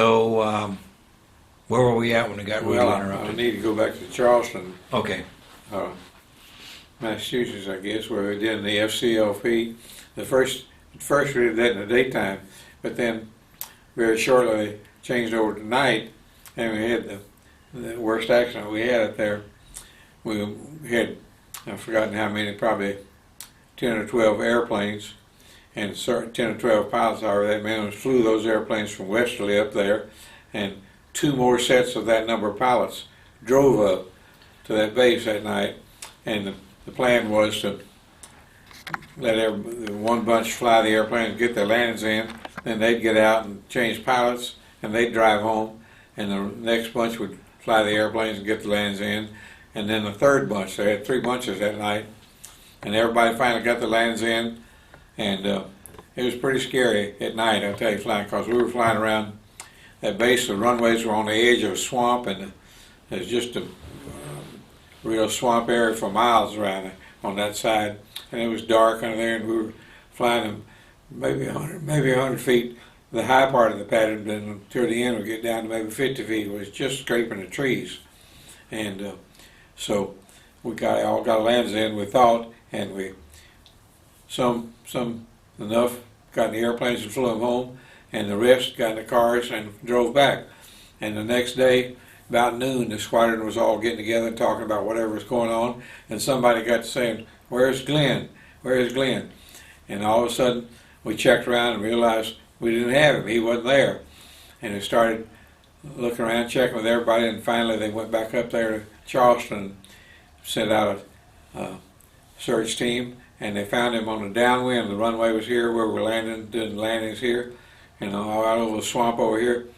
So, where were we at when we got rudely Well, I interrupted? need to go back to Charleston, Okay. uh, Massachusetts, I guess, where we did the FCLP. First we did that in the daytime, but then very shortly changed over to night, and we had the worst accident we had up there. We had, I've forgotten how many, probably 10 or 12 airplanes, and 10 or 12 pilots, however that man flew those airplanes from Westerly up there, and two more sets of that number of pilots drove up to that base that night, and the plan was to let one bunch fly the airplanes, get their landings in, then they'd get out and change pilots, and they'd drive home, and the next bunch would fly the airplanes and get the landings in, and then the third bunch. They had three bunches that night, and everybody finally got the landings in, and it was pretty scary at night, I'll tell you, flying, because we were flying around that base. The runways were on the edge of a swamp, and there's just a real swamp area for miles around on that side, and it was dark under there, and we were flying them maybe 100 feet, the high part of the pattern, then toward the end we get down to maybe 50 feet. It was just scraping the trees, and so we all got landings in, we thought, and we some enough got in the airplanes and flew them home, and the rest got in the cars and drove back. And the next day, about noon, the squadron was all getting together and talking about whatever was going on, and somebody got to saying, "Where's Glenn? Where's Glenn?" And all of a sudden, we checked around and realized we didn't have him. He wasn't there. And we started looking around, checking with everybody, and finally they went back up there to Charleston and sent out a search team, and they found him on the downwind. The runway was here where we're landing, doing landings here, and out over the swamp over here.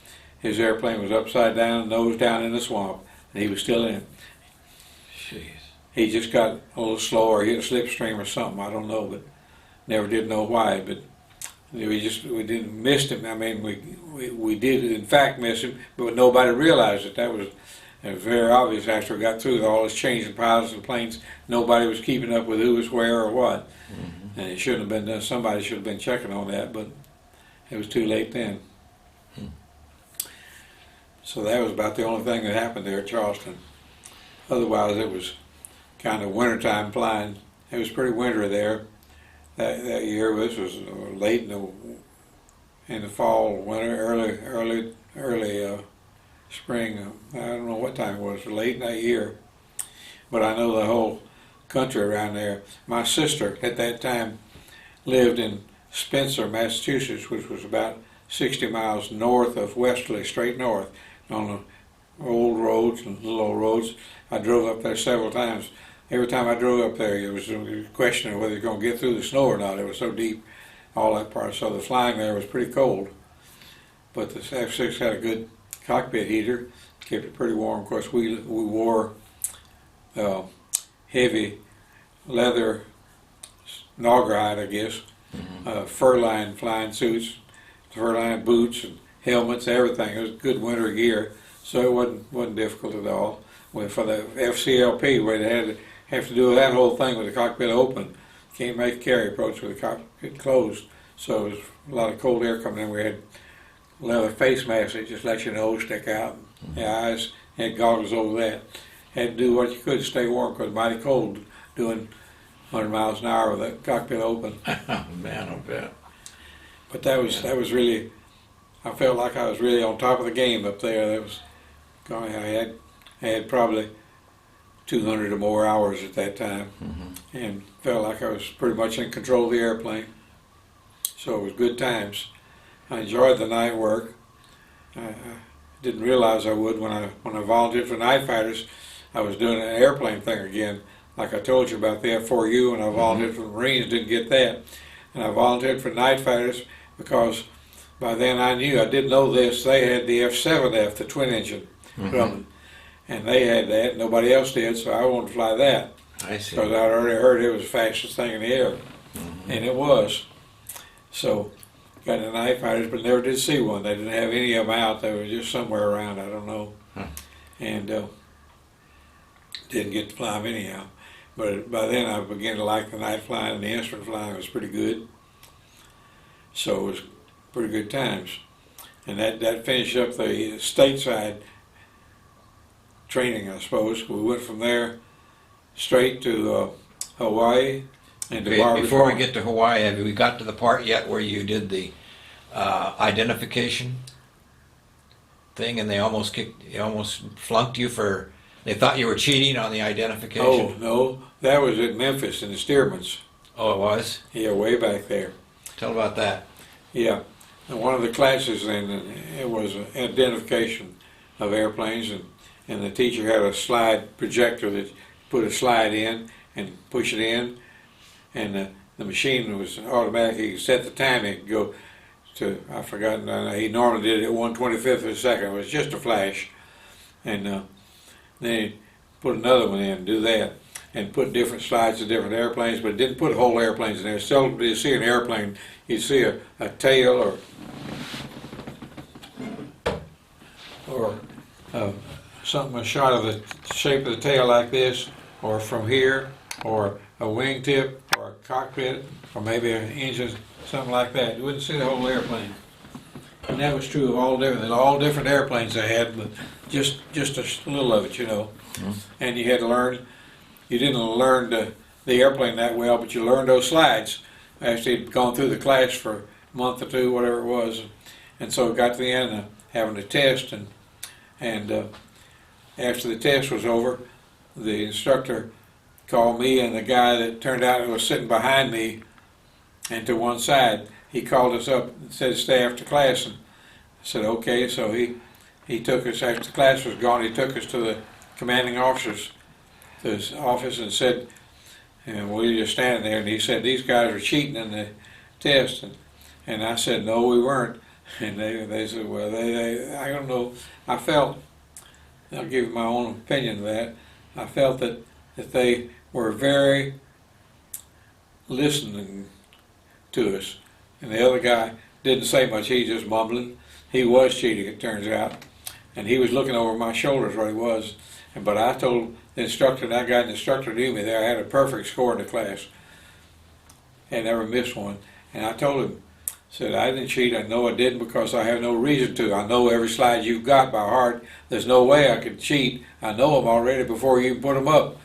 His airplane was upside down, nose down in the swamp, and he was still in it. Jeez. He just got a little slower, hit a slipstream or something, I don't know, but never did know why. But we didn't miss him. I mean, we did in fact miss him, but nobody realized it. That was very obvious after we got through all this changing pilots and planes. Nobody was keeping up with who was where or what, and it shouldn't have been done. Somebody should have been checking on that, but it was too late then. So that was about the only thing that happened there at Charleston. Otherwise, it was kind of wintertime flying. It was pretty wintry there that year. This was late in the fall, winter, early spring. I don't know what time it was, late in that year. But I know the whole country around there. My sister at that time lived in Spencer, Massachusetts, which was about 60 miles north of Westerly, straight north, on the old roads and little old roads. I drove up there several times. Every time I drove up there, it was a question of whether you're going to get through the snow or not. It was so deep, all that part. So the flying there was pretty cold. But the F-6 had a good cockpit heater, kept it pretty warm. Of course, we wore heavy leather naugride, I guess, fur-lined flying suits, fur-lined boots and helmets, everything. It was good winter gear, so it wasn't difficult at all. For the FCLP, where they have to do that whole thing with the cockpit open, can't make a carry approach with the cockpit closed. So it was a lot of cold air coming in. We had leather face masks that just let your nose stick out, your eyes, had goggles over that. Had to do what you could to stay warm because it was mighty cold doing 100 miles an hour with that cockpit open. Man, I bet. But that was really, I felt like I was really on top of the game up there. I had probably 200 or more hours at that time, and felt like I was pretty much in control of the airplane. So it was good times. I enjoyed the night work. I didn't realize I would when I volunteered for night fighters. I was doing an airplane thing again, like I told you about the F-4U, and I volunteered for the Marines, didn't get that. And I volunteered for night fighters because by then I didn't know this, they had the F-7F, the twin engine Grumman, and they had that, nobody else did, so I wanted to fly that. I see. Because I'd already heard it was the fastest thing in the air, and it was. So got the night fighters, but never did see one. They didn't have any of them out. They were just somewhere around, I don't know. And didn't get to fly them anyhow. But by then I began to like the night flying, and the instrument flying was pretty good. So it was pretty good times. and that finished up the stateside training, I suppose. We went from there straight to Hawaii and to Okay, Barbers before we Point. get to Hawaii, have we got to the part yet where you did the identification thing and they almost flunked you for, they thought you were cheating on the Oh, identification? no, that was at Memphis in the Stearman's. Oh, it was? Yeah, way back there. Tell about that. Yeah, and one of the classes then, it was an identification of airplanes, and the teacher had a slide projector that put a slide in and push it in, and the machine was automatic. He set the time, it could go to, I forgot, he normally did it at 1/25th of a second. It was just a flash, and then he put another one in, do that, and put different slides of different airplanes, but didn't put whole airplanes in there. Seldom do you see an airplane, you see a tail or something, a shot of the shape of the tail like this, or from here, or a wingtip, or a cockpit, or maybe an engine, something like that. You wouldn't see the whole airplane. And that was true of all different airplanes they had, but just a little of it, you know. Mhm. And you had to learn. You didn't learn the airplane that well, but you learned those slides after you'd gone through the class for a month or two, whatever it was. And so it got to the end of having a test, and after the test was over, the instructor called me and the guy that turned out was sitting behind me and to one side. He called us up and said, stay after class. And I said, okay. So he took us, after class was gone, he took us to the commanding officer's to his office and said, and we were just standing there, and he said, these guys were cheating in the test. And I said, no, we weren't. And they said, well, I don't know. I felt, I'll give you my own opinion of that, I felt that they were very listening to us. And the other guy didn't say much, he just mumbling. He was cheating, it turns out. And he was looking over my shoulders where he was. But I told the instructor, and I got an instructor knew me there, I had a perfect score in the class. I never missed one. And I told him, said, I didn't cheat, I know I didn't because I have no reason to. I know every slide you've got by heart. There's no way I could cheat. I know them already before you even put them up.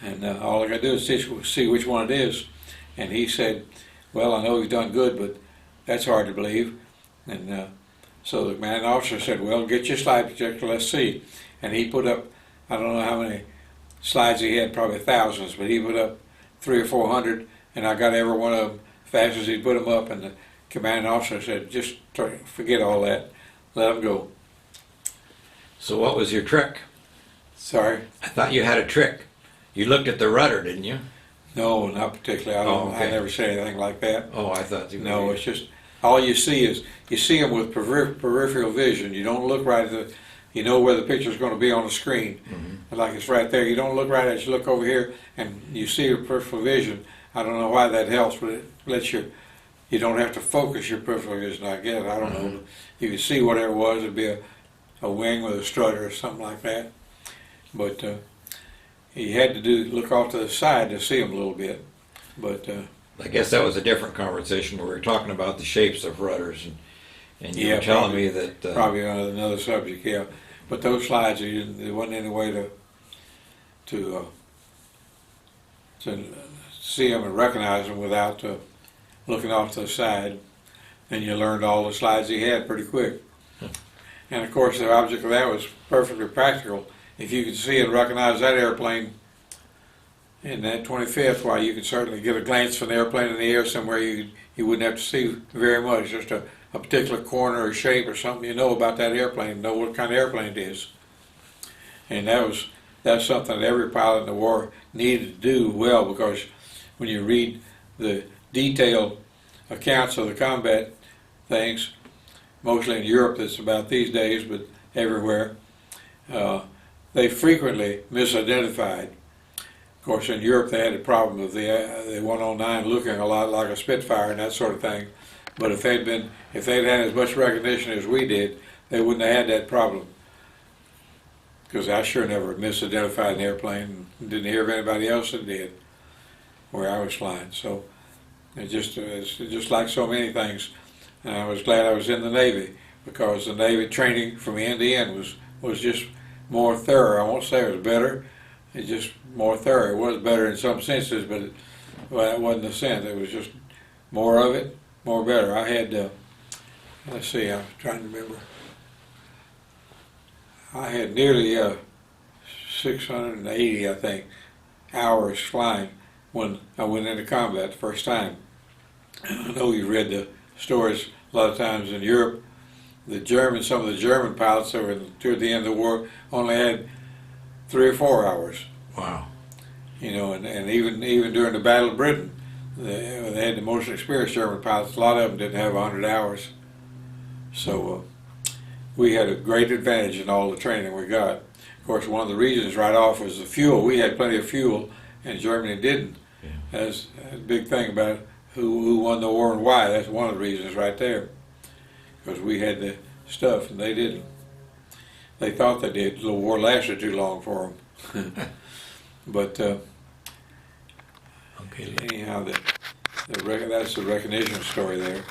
And all I got to do is see which one it is. And he said, well, I know you've done good, but that's hard to believe. And so the commanding officer said, well, get your slide projector, let's see. And he put up, I don't know how many slides he had, probably thousands, but he put up 300 or 400, and I got every one of them fast as he put them up. And the commanding officer said, just forget all that, let them go. So what was your trick? Sorry? I thought you had a trick. You looked at the rudder, didn't you? No, not particularly. I never said anything like that. Oh, I thought you No, it's just, all you see is, you see them with peripheral vision. You don't look right at the, you know where the picture's going to be on the screen. Mm-hmm. Like it's right there. You don't look right at it, you look over here and you see your peripheral vision. I don't know why that helps, but it lets you don't have to focus your peripheral vision, I guess. I don't know. You can see whatever it was. It'd be a wing with a strutter or something like that. But you had to look off to the side to see them a little bit. But I guess that was a different conversation where we were talking about the shapes of rudders, and you were telling me that probably on another subject, yeah. But those slides, there wasn't any way to see them and recognize them without looking off to the side. And you learned all the slides he had pretty quick. And of course, the object of that was perfectly practical. If you could see and recognize that airplane in that 25th, why, you could certainly get a glance from the airplane in the air somewhere you wouldn't have to see very much, just a particular corner or shape or something you know about that airplane, know what kind of airplane it is. And that's something that every pilot in the war needed to do well, because when you read the detailed accounts of the combat things, mostly in Europe that's about these days, but everywhere, they frequently misidentified. Of course, in Europe they had a problem of the 109 looking a lot like a Spitfire and that sort of thing. But if they'd had as much recognition as we did, they wouldn't have had that problem. Because I sure never misidentified an airplane and didn't hear of anybody else that did where I was flying. So it's just like so many things. And I was glad I was in the Navy, because the Navy training from end to end was just more thorough. I won't say it was better, it's just more thorough. It was better in some senses, but that wasn't the sense. It was just more of it, more better. I had, let's see, I'm trying to remember. I had nearly 680, I think, hours flying when I went into combat the first time. I know you read the stories a lot of times in Europe. Some of the German pilots that were toward the end of the war only had 3 or 4 hours. Wow. You know, and even during the Battle of Britain, they had the most experienced German pilots. A lot of them didn't have 100 hours. So we had a great advantage in all the training we got. Of course, one of the reasons right off was the fuel. We had plenty of fuel, and Germany didn't. Yeah. That's a big thing about who won the war and why. That's one of the reasons right there. Because we had the stuff and they didn't. They thought they did. The war lasted too long for them. But Okay. anyhow, that's the recognition story there.